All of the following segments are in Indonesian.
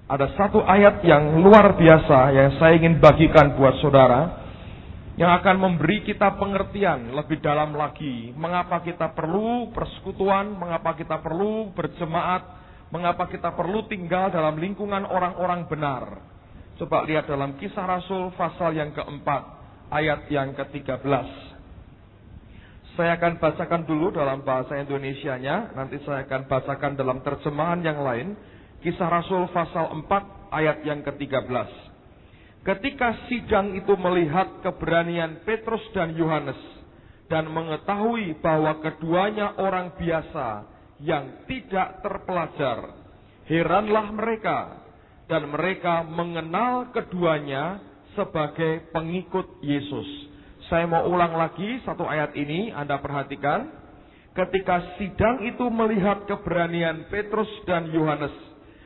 Ada satu ayat yang luar biasa yang saya ingin bagikan buat saudara, yang akan memberi kita pengertian lebih dalam lagi mengapa kita perlu persekutuan, mengapa kita perlu berjemaat, mengapa kita perlu tinggal dalam lingkungan orang-orang benar. Coba lihat dalam Kisah Rasul pasal yang keempat, ayat yang ke-13. Saya akan bacakan dulu dalam bahasa Indonesianya, nanti saya akan bacakan dalam terjemahan yang lain. Kisah Rasul pasal 4 ayat yang ke-13. Ketika sidang itu melihat keberanian Petrus dan Yohanes dan mengetahui bahwa keduanya orang biasa yang tidak terpelajar, heranlah mereka dan mereka mengenal keduanya sebagai pengikut Yesus. Saya mau ulang lagi satu ayat ini, Anda perhatikan. Ketika sidang itu melihat keberanian Petrus dan Yohanes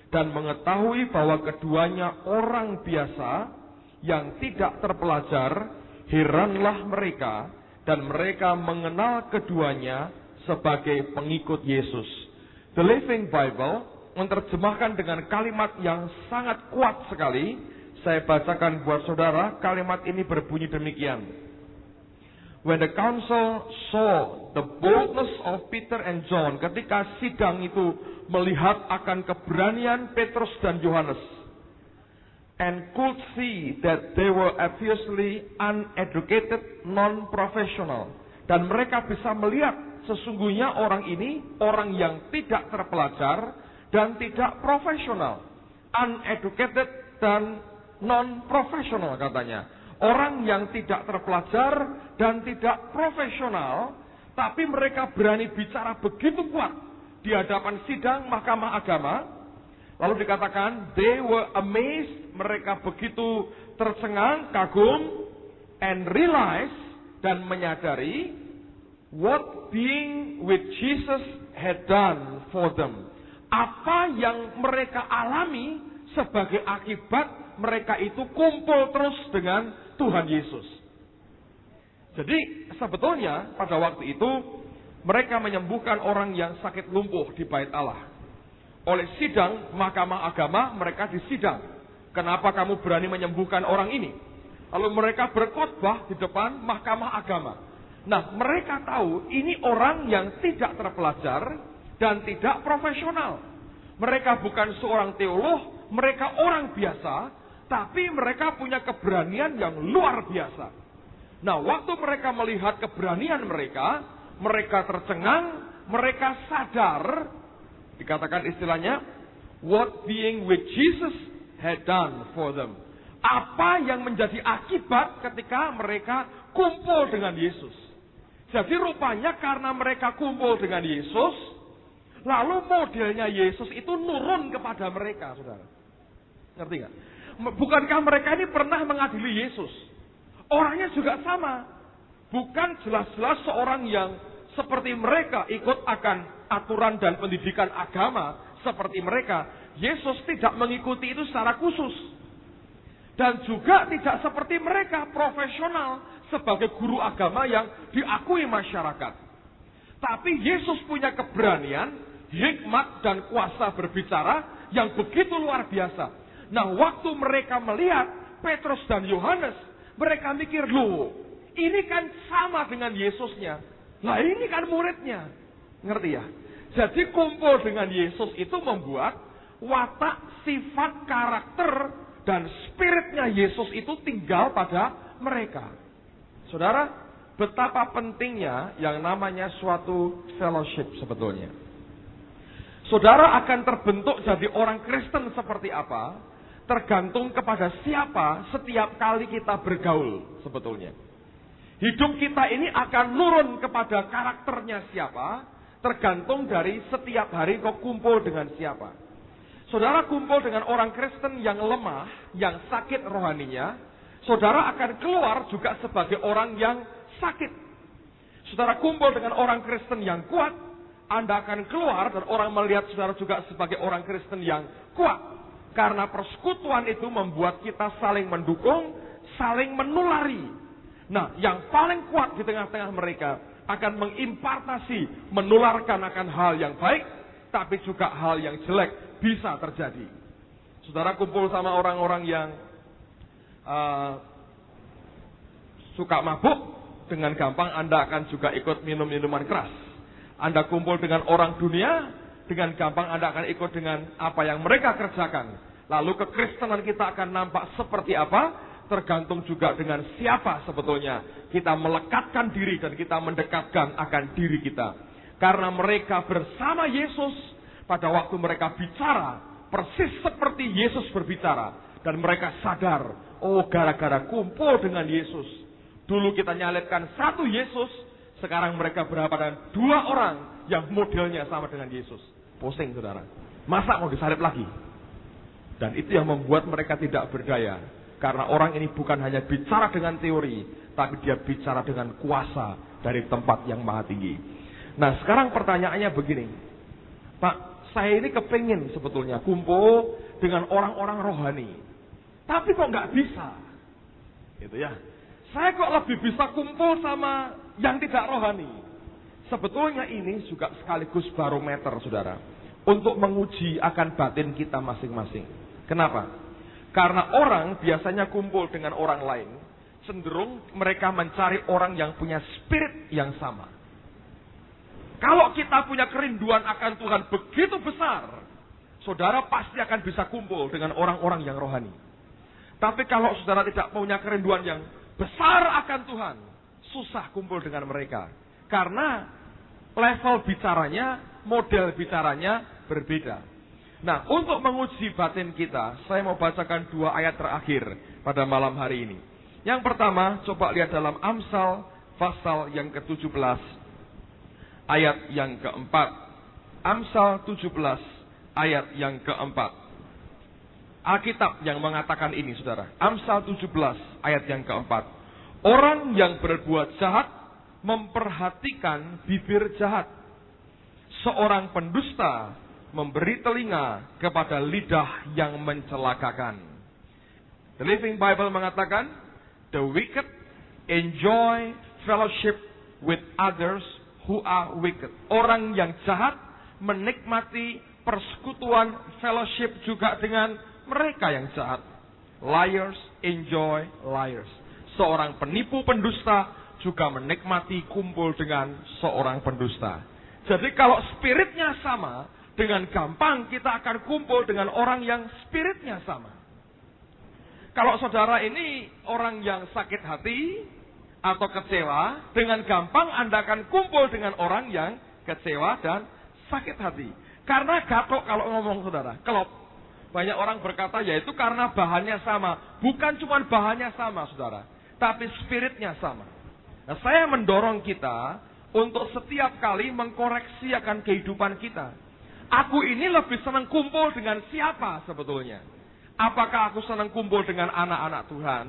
dan mengetahui bahwa keduanya orang biasa yang tidak terpelajar, heranlah mereka dan mereka mengenal keduanya sebagai pengikut Yesus. The Living Bible menerjemahkan dengan kalimat yang sangat kuat sekali. Saya bacakan buat saudara, kalimat ini berbunyi demikian. When the council saw the boldness of Peter and John, ketika sidang itu melihat akan keberanian Petrus dan Yohanes, and could see that they were obviously uneducated, non-professional, dan mereka bisa melihat sesungguhnya orang ini orang yang tidak terpelajar dan tidak profesional, uneducated dan non-professional katanya. Orang yang tidak terpelajar dan tidak profesional, tapi mereka berani bicara begitu kuat di hadapan sidang mahkamah agama. Lalu dikatakan, they were amazed, mereka begitu tercengang, kagum, and realize, dan menyadari, what being with Jesus had done for them. Apa yang mereka alami sebagai akibat mereka itu kumpul terus dengan Tuhan Yesus. Jadi sebetulnya pada waktu itu mereka menyembuhkan orang yang sakit lumpuh di bait Allah. Oleh sidang mahkamah agama mereka disidang. Kenapa kamu berani menyembuhkan orang ini? Lalu mereka berkhotbah di depan mahkamah agama. Nah, mereka tahu ini orang yang tidak terpelajar dan tidak profesional. Mereka bukan seorang teolog, mereka orang biasa, tapi mereka punya keberanian yang luar biasa. Nah, waktu mereka melihat keberanian mereka, mereka tercengang, mereka sadar, dikatakan istilahnya, what being with Jesus had done for them. Apa yang menjadi akibat ketika mereka kumpul dengan Yesus. Jadi rupanya karena mereka kumpul dengan Yesus, lalu modelnya Yesus itu nurun kepada mereka, saudara. Ngerti nggak? Bukankah mereka ini pernah mengadili Yesus? Orangnya juga sama. Bukan jelas-jelas seorang yang seperti mereka ikut akan aturan dan pendidikan agama seperti mereka. Yesus tidak mengikuti itu secara khusus. Dan juga tidak seperti mereka profesional sebagai guru agama yang diakui masyarakat. Tapi Yesus punya keberanian, hikmat dan kuasa berbicara yang begitu luar biasa. Nah, waktu mereka melihat Petrus dan Yohanes, mereka mikir, loh, ini kan sama dengan Yesusnya. Nah, ini kan muridnya. Ngerti ya? Jadi kumpul dengan Yesus itu membuat watak, sifat, karakter, dan spiritnya Yesus itu tinggal pada mereka. Saudara, betapa pentingnya yang namanya suatu fellowship sebetulnya. Saudara akan terbentuk jadi orang Kristen seperti apa, tergantung kepada siapa setiap kali kita bergaul sebetulnya. Hidup kita ini akan nurun kepada karakternya siapa, tergantung dari setiap hari kau kumpul dengan siapa. Saudara kumpul dengan orang Kristen yang lemah, yang sakit rohaninya, saudara akan keluar juga sebagai orang yang sakit. Saudara kumpul dengan orang Kristen yang kuat, Anda akan keluar dan orang melihat saudara juga sebagai orang Kristen yang kuat. Karena persekutuan itu membuat kita saling mendukung, saling menulari. Nah, yang paling kuat di tengah-tengah mereka akan mengimpartasi, menularkan akan hal yang baik, tapi juga hal yang jelek bisa terjadi. Saudara kumpul sama orang-orang yang suka mabuk, dengan gampang Anda akan juga ikut minum minuman keras. Anda kumpul dengan orang dunia, dengan gampang Anda akan ikut dengan apa yang mereka kerjakan. Lalu kekristenan kita akan nampak seperti apa? Tergantung juga dengan siapa sebetulnya kita melekatkan diri dan kita mendekatkan akan diri kita. Karena mereka bersama Yesus pada waktu mereka bicara, persis seperti Yesus berbicara. Dan mereka sadar, oh gara-gara kumpul dengan Yesus. Dulu kita nyalitkan satu Yesus, sekarang mereka berhadapan dengan dua orang yang modelnya sama dengan Yesus. Pusing saudara. Masa mau disalib lagi? Dan itu yang membuat mereka tidak berdaya. Karena orang ini bukan hanya bicara dengan teori, tapi dia bicara dengan kuasa dari tempat yang maha tinggi. Nah sekarang pertanyaannya begini. Pak, saya ini kepingin sebetulnya kumpul dengan orang-orang rohani. Tapi kok nggak bisa? Gitu ya. Saya kok lebih bisa kumpul sama yang tidak rohani. Sebetulnya ini juga sekaligus barometer saudara. Untuk menguji akan batin kita masing-masing. Kenapa? Karena orang biasanya kumpul dengan orang lain, cenderung mereka mencari orang yang punya spirit yang sama. Kalau kita punya kerinduan akan Tuhan begitu besar, saudara pasti akan bisa kumpul dengan orang-orang yang rohani. Tapi kalau saudara tidak punya kerinduan yang besar akan Tuhan, susah kumpul dengan mereka. Karena level bicaranya, model bicaranya berbeda. Nah, untuk menguji batin kita, saya mau bacakan dua ayat terakhir pada malam hari ini. Yang pertama, coba lihat dalam Amsal pasal yang ke-17, ayat yang keempat. Amsal 17, ayat yang keempat. Alkitab yang mengatakan ini, saudara. Amsal 17, ayat yang keempat. Orang yang berbuat jahat, memperhatikan bibir jahat. Seorang pendusta, memberi telinga kepada lidah yang mencelakakan. The Living Bible mengatakan, the wicked enjoy fellowship with others who are wicked. Orang yang jahat menikmati persekutuan fellowship juga dengan mereka yang jahat. Liars enjoy liars. Seorang penipu pendusta juga menikmati kumpul dengan seorang pendusta. Jadi kalau spiritnya sama, dengan gampang kita akan kumpul dengan orang yang spiritnya sama. Kalau saudara ini orang yang sakit hati atau kecewa, dengan gampang Anda akan kumpul dengan orang yang kecewa dan sakit hati. Karena gatok kalau ngomong saudara, kelop. Banyak orang berkata ya itu karena bahannya sama. Bukan cuma bahannya sama saudara, tapi spiritnya sama. Nah, saya mendorong kita untuk setiap kali mengkoreksi akan kehidupan kita. Aku ini lebih senang kumpul dengan siapa sebetulnya? Apakah aku senang kumpul dengan anak-anak Tuhan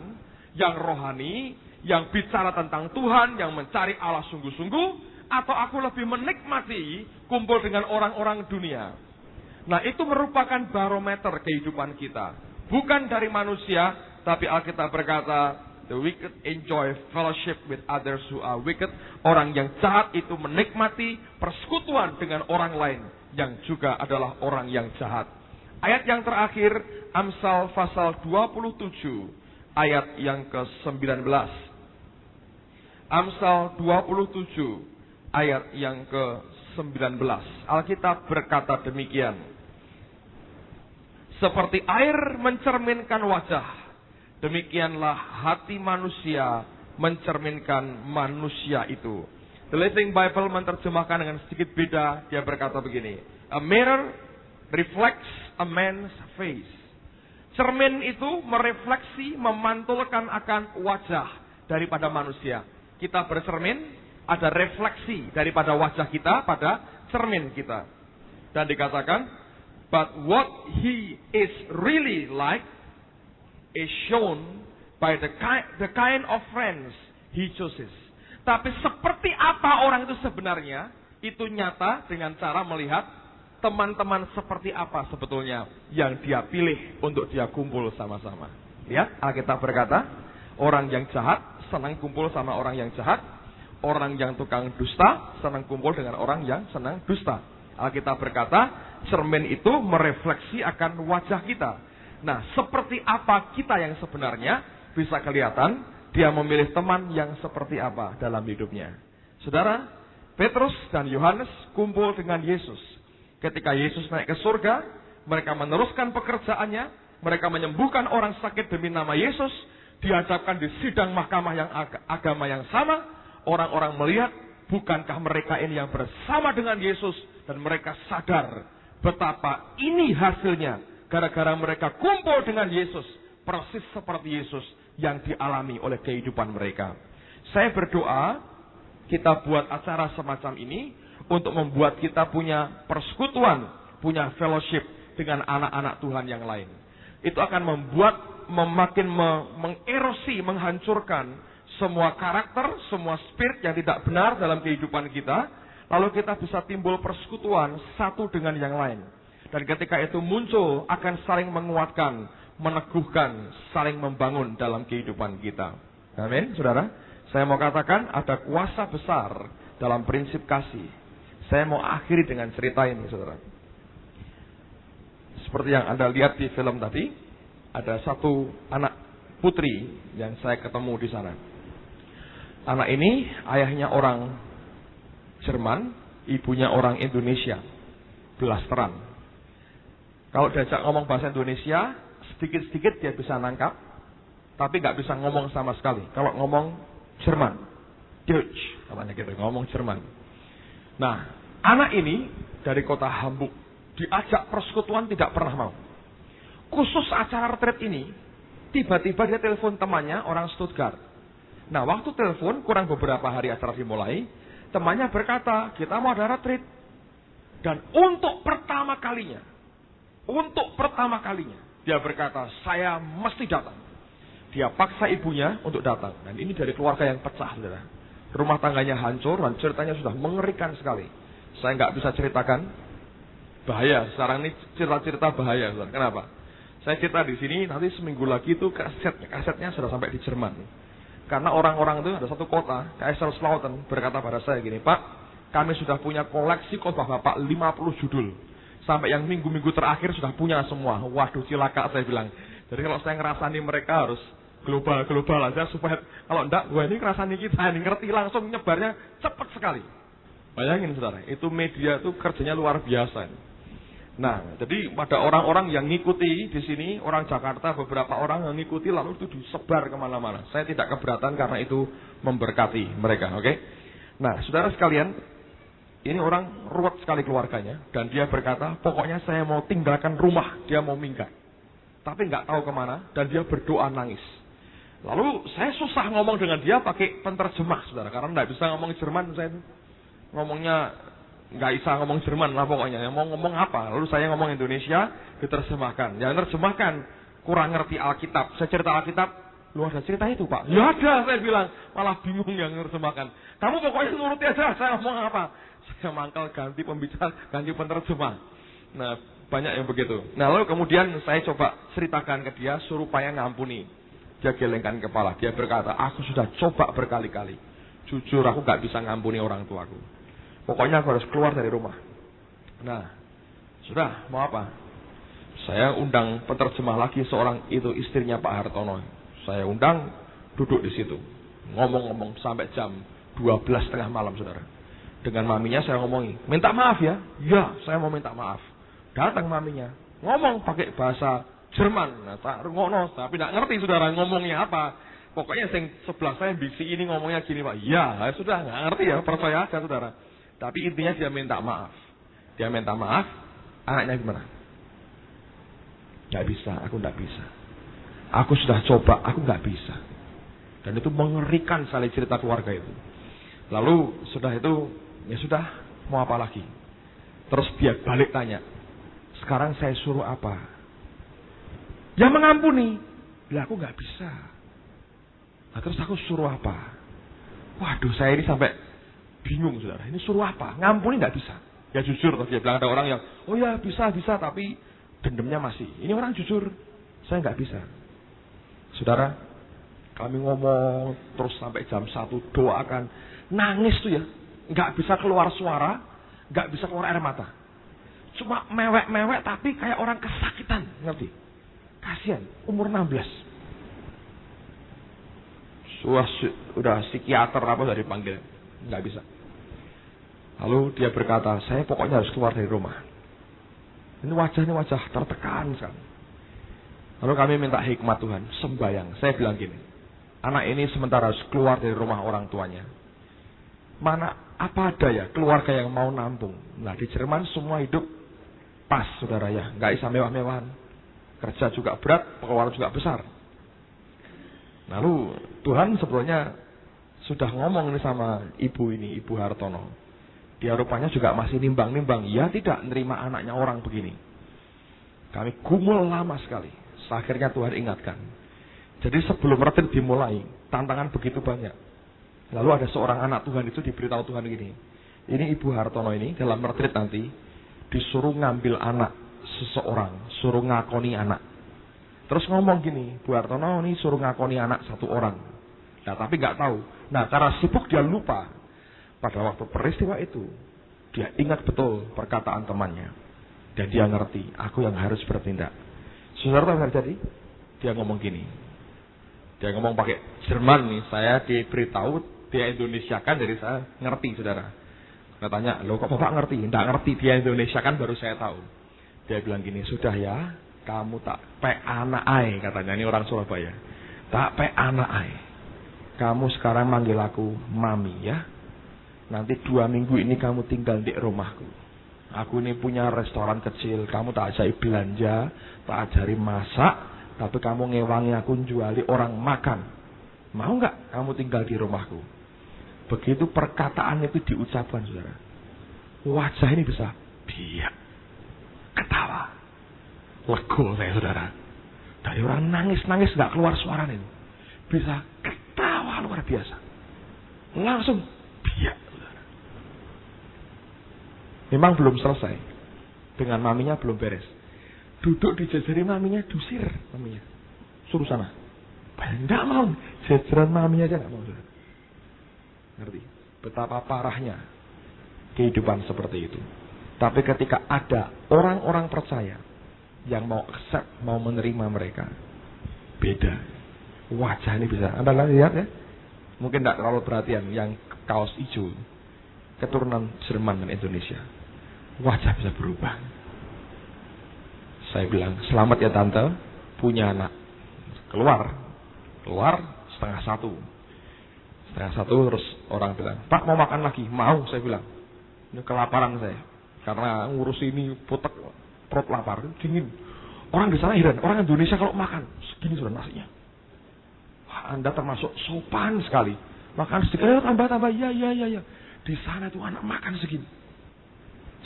yang rohani, yang bicara tentang Tuhan, yang mencari Allah sungguh-sungguh, atau aku lebih menikmati kumpul dengan orang-orang dunia? Nah, itu merupakan barometer kehidupan kita. Bukan dari manusia, tapi Alkitab berkata, the wicked enjoy fellowship with others who are wicked. Orang yang jahat itu menikmati persekutuan dengan orang lain yang juga adalah orang yang jahat. Ayat yang terakhir, Amsal pasal 27, ayat yang ke-19. Amsal 27, ayat yang ke-19. Alkitab berkata demikian. Seperti air mencerminkan wajah, demikianlah hati manusia mencerminkan manusia itu. The Living Bible menerjemahkan dengan sedikit beda. Dia berkata begini. A mirror reflects a man's face. Cermin itu merefleksi, memantulkan akan wajah daripada manusia. Kita bercermin, ada refleksi daripada wajah kita pada cermin kita. Dan dikatakan, but what he is really like is shown by the kind of friends he chooses. Tapi seperti apa orang itu sebenarnya, itu nyata dengan cara melihat teman-teman seperti apa sebetulnya yang dia pilih untuk dia kumpul sama-sama. Lihat, Alkitab berkata, orang yang jahat senang kumpul sama orang yang jahat, orang yang tukang dusta senang kumpul dengan orang yang senang dusta. Alkitab berkata, cermin itu merefleksi akan wajah kita. Nah, seperti apa kita yang sebenarnya bisa kelihatan dia memilih teman yang seperti apa dalam hidupnya. Saudara, Petrus dan Yohanes kumpul dengan Yesus. Ketika Yesus naik ke surga, mereka meneruskan pekerjaannya, mereka menyembuhkan orang sakit demi nama Yesus, dihadapkan di sidang mahkamah yang agama yang sama, orang-orang melihat bukankah mereka ini yang bersama dengan Yesus, dan mereka sadar betapa ini hasilnya gara-gara mereka kumpul dengan Yesus, persis seperti Yesus yang dialami oleh kehidupan mereka. Saya berdoa kita buat acara semacam ini untuk membuat kita punya persekutuan, punya fellowship dengan anak-anak Tuhan yang lain. Itu akan membuat makin mengerosi, menghancurkan semua karakter, semua spirit yang tidak benar dalam kehidupan kita. Lalu kita bisa timbul persekutuan satu dengan yang lain. Dan ketika itu muncul akan saling menguatkan, meneguhkan, saling membangun dalam kehidupan kita. Amin, saudara. Saya mau katakan ada kuasa besar dalam prinsip kasih. Saya mau akhiri dengan cerita ini, saudara. Seperti yang Anda lihat di film tadi, ada satu anak putri yang saya ketemu di sana. Anak ini ayahnya orang Jerman, ibunya orang Indonesia, blasteran. Kalau diajak ngomong bahasa Indonesia, sedikit-sedikit dia bisa nangkap, tapi nggak bisa ngomong sama sekali. Kalau ngomong Jerman, Deutsch, namanya gitu, ngomong Jerman. Nah, anak ini dari kota Hamburg, diajak persekutuan tidak pernah mau. Khusus acara retreat ini, tiba-tiba dia telepon temannya orang Stuttgart. Nah, waktu telepon kurang beberapa hari acara dimulai, temannya berkata, kita mau ada retreat. Dan untuk pertama kalinya, dia berkata, saya mesti datang. Dia paksa ibunya untuk datang. Dan ini dari keluarga yang pecah, saudara. Rumah tangganya hancur dan ceritanya sudah mengerikan sekali. Saya nggak bisa ceritakan, bahaya. Sekarang ini cerita-cerita bahaya, saudara. Kenapa? Saya cerita di sini, nanti seminggu lagi itu kasetnya sudah sampai di Jerman. Karena orang-orang itu ada satu kota, Kaiserslautern, berkata pada saya gini, Pak, kami sudah punya koleksi khotbah Bapak 50 judul. Sampai yang minggu-minggu terakhir sudah punya semua. Waduh, cilaka saya bilang. Jadi kalau saya ngerasani mereka harus global aja, supaya kalau enggak, gue ini ngerasani kita, ini ngerti langsung nyebarnya cepat sekali. Bayangin saudara, itu media itu kerjanya luar biasa. Nah, jadi pada orang-orang yang ngikuti di sini, orang Jakarta, beberapa orang yang ngikuti lalu itu disebar kemana-mana. Saya tidak keberatan karena itu memberkati mereka, oke? Nah, saudara sekalian, ini orang ruwet sekali keluarganya, dan dia berkata, pokoknya saya mau tinggalkan rumah, dia mau minggat. Tapi nggak tahu kemana, dan dia berdoa nangis. Lalu saya susah ngomong dengan dia pakai penterjemah, saudara, karena nggak bisa ngomong Jerman, saya itu ngomongnya nggak bisa ngomong Jerman lah pokoknya. Yang mau ngomong apa? Lalu saya ngomong Indonesia, diterjemahkan. Yang terjemahkan kurang ngerti Alkitab. Saya cerita Alkitab, lu ada cerita itu Pak? Ya ada, saya bilang. Malah bingung yang terjemahkan. Kamu pokoknya nuruti aja, saya ngomong apa? Saya mangkal ganti pembicara, ganti penerjemah. Nah, banyak yang begitu. Nah, lalu kemudian saya coba ceritakan ke dia, suruh supaya ngampuni. Dia gelengkan kepala. Dia berkata, aku sudah coba berkali-kali. Jujur, aku nggak bisa ngampuni orang tuaku. Pokoknya aku harus keluar dari rumah. Nah, sudah, mau apa? Saya undang penerjemah lagi seorang, itu istrinya Pak Hartono. Saya undang, duduk di situ. Ngomong-ngomong sampai jam 12:30 malam, saudara. Dengan maminya saya ngomongi, minta maaf ya. Ya, saya mau minta maaf. Datang maminya, ngomong pakai bahasa Jerman. Nah, ngono, tapi tidak ngerti saudara ngomongnya apa. Pokoknya yang sebelah saya bisi ini ngomongnya gini Pak. Ya, sudah nggak ngerti ya, percaya aja saudara. Tapi intinya dia minta maaf. Dia minta maaf, anaknya gimana? Gak bisa, aku gak bisa. Aku sudah coba, aku gak bisa. Dan itu mengerikan sekali cerita keluarga itu. Lalu sudah itu, ya sudah, mau apa lagi? Terus dia balik tanya, sekarang saya suruh apa? Ya mengampuni. Lah aku gak bisa. Nah, terus aku suruh apa? Waduh, saya ini sampai bingung saudara, ini suruh apa? Ngampuni nggak bisa. Ya jujur, dia bilang ada orang yang, oh ya bisa, tapi dendamnya masih. Ini orang jujur, saya nggak bisa. Saudara, kami ngomong terus sampai jam 1, doakan, nangis tuh ya, nggak bisa keluar suara, nggak bisa keluar air mata. Cuma mewek-mewek tapi kayak orang kesakitan, ngerti? Kasihan, umur 16. Udah psikiater apa udah dipanggil. Nggak bisa. Lalu dia berkata, saya pokoknya harus keluar dari rumah. Ini wajah tertekan sekali. Lalu kami minta hikmat Tuhan, sembayang. Saya bilang gini, anak ini sementara harus keluar dari rumah orang tuanya. Mana apa ada ya keluarga yang mau nampung? Nah di Jerman semua hidup pas saudara ya, nggak bisa mewah-mewahan. Kerja juga berat, pengeluaran juga besar. Lalu Tuhan sebetulnya sudah ngomong nih sama ibu ini, Ibu Hartono. Dia rupanya juga masih nimbang-nimbang. Ya tidak nerima anaknya orang begini. Kami gumul lama sekali. Akhirnya Tuhan ingatkan. Jadi sebelum retret dimulai, tantangan begitu banyak. Lalu ada seorang anak Tuhan itu diberitahu Tuhan gini. Ini Ibu Hartono ini dalam retret nanti disuruh ngambil anak seseorang, suruh ngakoni anak. Terus ngomong gini, Bu Hartono ini suruh ngakoni anak satu orang. Nah tapi nggak tahu. Nah karena sibuk dia lupa. Pada waktu peristiwa itu, dia ingat betul perkataan temannya. Dan dia ngerti, aku yang harus bertindak. Saudara tahu yang terjadi? Dia ngomong gini. Dia ngomong pakai Jerman nih. Saya diberitahu, dia Indonesiakan, jadi saya ngerti saudara. Katanya, loh kok Bapak ngerti? Nggak ngerti, dia Indonesiakan baru saya tahu. Dia bilang gini, sudah ya, kamu tak pe anak ai, katanya, ini orang Surabaya. Tak pe anak ai. Kamu sekarang manggil aku Mami ya. Nanti 2 minggu ini kamu tinggal di rumahku. Aku ini punya restoran kecil. Kamu tak ajari belanja, tak ajari masak, tapi kamu ngewangi aku juali orang makan. Mau nggak kamu tinggal di rumahku? Begitu perkataan itu diucapkan saudara. Wajah ini bisa biak. Ketawa. Lego saya saudara. Dari orang nangis-nangis gak keluar suara itu. Bisa ketawa luar biasa. Langsung biak saudara. Memang belum selesai. Dengan maminya belum beres. Duduk dijajari maminya, dusir maminya. Suruh sana. Tidak mau. Jajaran maminya aja gak mau saudara. Ngerti? Betapa parahnya kehidupan seperti itu. Tapi ketika ada orang-orang percaya yang mau accept, mau menerima mereka, beda. Wajah ini bisa. Anda lihat ya? Mungkin tidak terlalu perhatian yang kaos hijau, keturunan Jerman dan Indonesia. Wajah bisa berubah. Saya bilang, selamat ya tante, punya anak. Keluar 1:30. 1:30 terus orang bilang, Pak mau makan lagi? Mau, saya bilang. Ini kelaparan saya. Karena ngurus ini putek, perut lapar, dingin. Orang di sana heran, orang Indonesia kalau makan segini sudah nasinya. Wah, Anda termasuk sopan sekali. Makan sedikit, tambah, ya. Di sana tuh anak makan segini.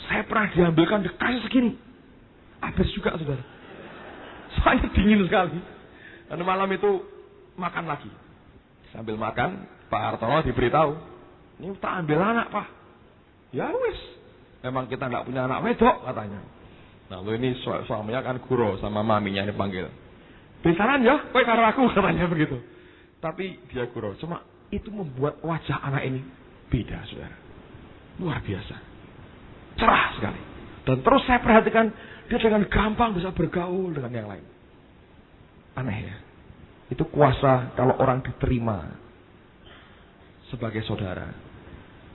Saya pernah diambilkan dikasih segini. Habis juga saudara. Saya dingin sekali. Dan malam itu makan lagi. Sambil makan, Pak Hartono diberitahu, ini tak ambil anak Pak. Ya wis, memang kita nggak punya anak wedok katanya. Lalu ini suaminya kan guru sama maminya dipanggil. Besaran ya, kowe karo aku katanya begitu. Tapi dia guru, cuma itu membuat wajah anak ini beda saudara. Luar biasa. Cerah sekali. Dan terus saya perhatikan dia dengan gampang bisa bergaul dengan yang lain. Aneh ya. Itu kuasa kalau orang diterima sebagai saudara.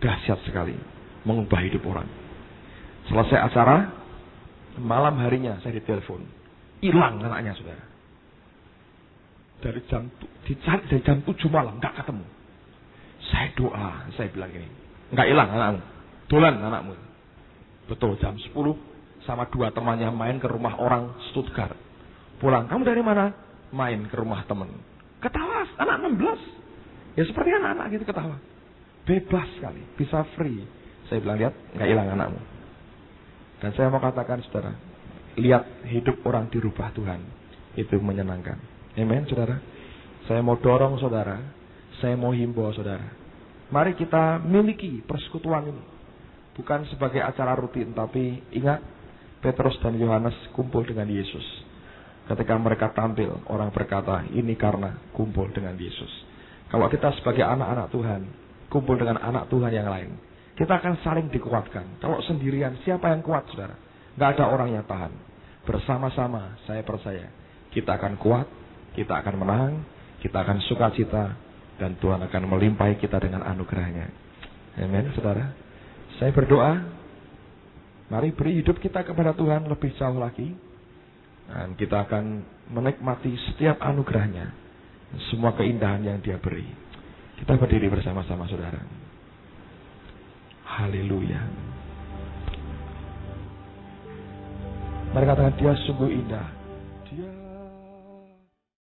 Dahsyat sekali. Mengubah hidup orang. Selesai acara, malam harinya saya ditelepon. Hilang anaknya saudara. Dari jam 7 malam gak ketemu. Saya doa, saya bilang ini. Gak hilang anakmu. Dolan anakmu. Betul jam 10 sama 2 temannya main ke rumah orang Stuttgart. Pulang, kamu dari mana? Main ke rumah teman. Ketawa, anak 16. Ya seperti anak-anak gitu ketawa. Bebas sekali, bisa free. Saya bilang, lihat, gak hilang anakmu. Dan saya mau katakan saudara, lihat hidup orang dirubah Tuhan. Itu menyenangkan. Amen saudara. Saya mau dorong saudara, saya mau himbau saudara. Mari kita miliki persekutuan ini. Bukan sebagai acara rutin, tapi ingat, Petrus dan Yohanes kumpul dengan Yesus. Ketika mereka tampil, orang berkata, ini karena kumpul dengan Yesus. Kalau kita sebagai anak-anak Tuhan, kumpul dengan anak Tuhan yang lain, kita akan saling dikuatkan. Kalau sendirian, siapa yang kuat, saudara? Gak ada orang yang tahan. Bersama-sama, saya percaya, Kita akan kuat, kita akan menang, kita akan sukacita, dan Tuhan akan melimpahi kita dengan anugerahnya. Amin, saudara. Saya berdoa, mari beri hidup kita kepada Tuhan lebih jauh lagi. Dan kita akan menikmati setiap anugerahnya, semua keindahan yang Dia beri. Kita berdiri bersama-sama, saudara. Haleluya. Mari katakan, Dia sungguh indah. Dia